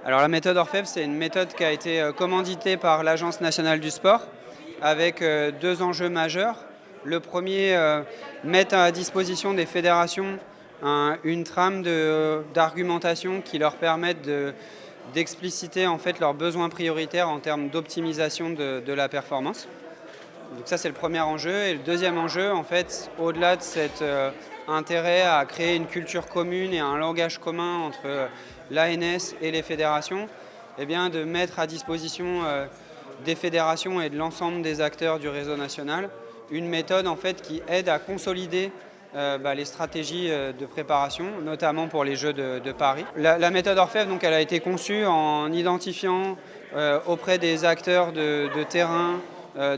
Alors la méthode Orfèvre, c'est une méthode qui a été commanditée par l'Agence nationale du sport avec deux enjeux majeurs. Le premier, mettre à disposition des fédérations une trame d'argumentation qui leur permette d'expliciter en fait leurs besoins prioritaires en termes d'optimisation de la performance. Donc ça, c'est le premier enjeu. Et le deuxième enjeu, en fait, au-delà de cet intérêt à créer une culture commune et un langage commun entre l'ANS et les fédérations, eh bien, de mettre à disposition des fédérations et de l'ensemble des acteurs du réseau national une méthode en fait, qui aide à consolider les stratégies de préparation, notamment pour les Jeux de Paris. La méthode Orfèvre, donc, elle a été conçue en identifiant auprès des acteurs de terrain,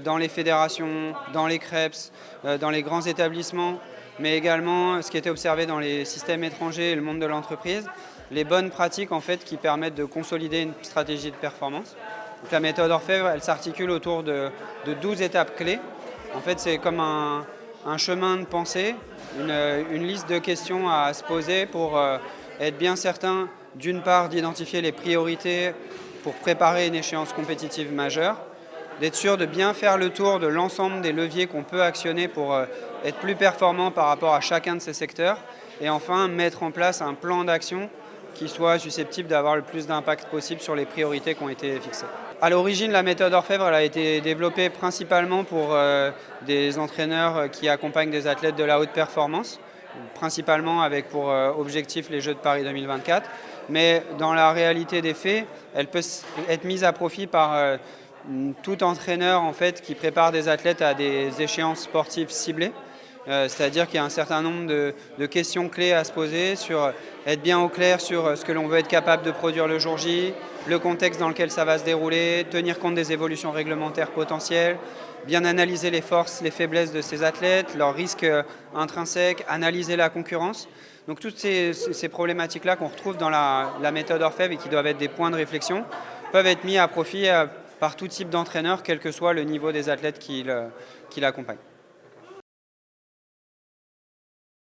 dans les fédérations, dans les CREPS, dans les grands établissements, mais également ce qui était observé dans les systèmes étrangers et le monde de l'entreprise, les bonnes pratiques en fait, qui permettent de consolider une stratégie de performance. Donc, la méthode Orfèvre, elle s'articule autour de 12 étapes clés. En fait, c'est comme un chemin de pensée, une liste de questions à se poser pour être bien certain, d'une part, d'identifier les priorités pour préparer une échéance compétitive majeure, d'être sûr de bien faire le tour de l'ensemble des leviers qu'on peut actionner pour être plus performant par rapport à chacun de ces secteurs, et enfin mettre en place un plan d'action qui soit susceptible d'avoir le plus d'impact possible sur les priorités qui ont été fixées. À l'origine, la méthode Orfèvre elle a été développée principalement pour des entraîneurs qui accompagnent des athlètes de la haute performance, principalement avec pour objectif les Jeux de Paris 2024. Mais dans la réalité des faits, elle peut être mise à profit par tout entraîneur en fait, qui prépare des athlètes à des échéances sportives ciblées. C'est-à-dire qu'il y a un certain nombre de questions clés à se poser, sur être bien au clair sur ce que l'on veut être capable de produire le jour J, le contexte dans lequel ça va se dérouler, tenir compte des évolutions réglementaires potentielles, bien analyser les forces, les faiblesses de ces athlètes, leurs risques intrinsèques, analyser la concurrence. Donc toutes ces problématiques-là qu'on retrouve dans la méthode Orfèvre et qui doivent être des points de réflexion peuvent être mis à profit par tout type d'entraîneur, quel que soit le niveau des athlètes qui l'accompagnent.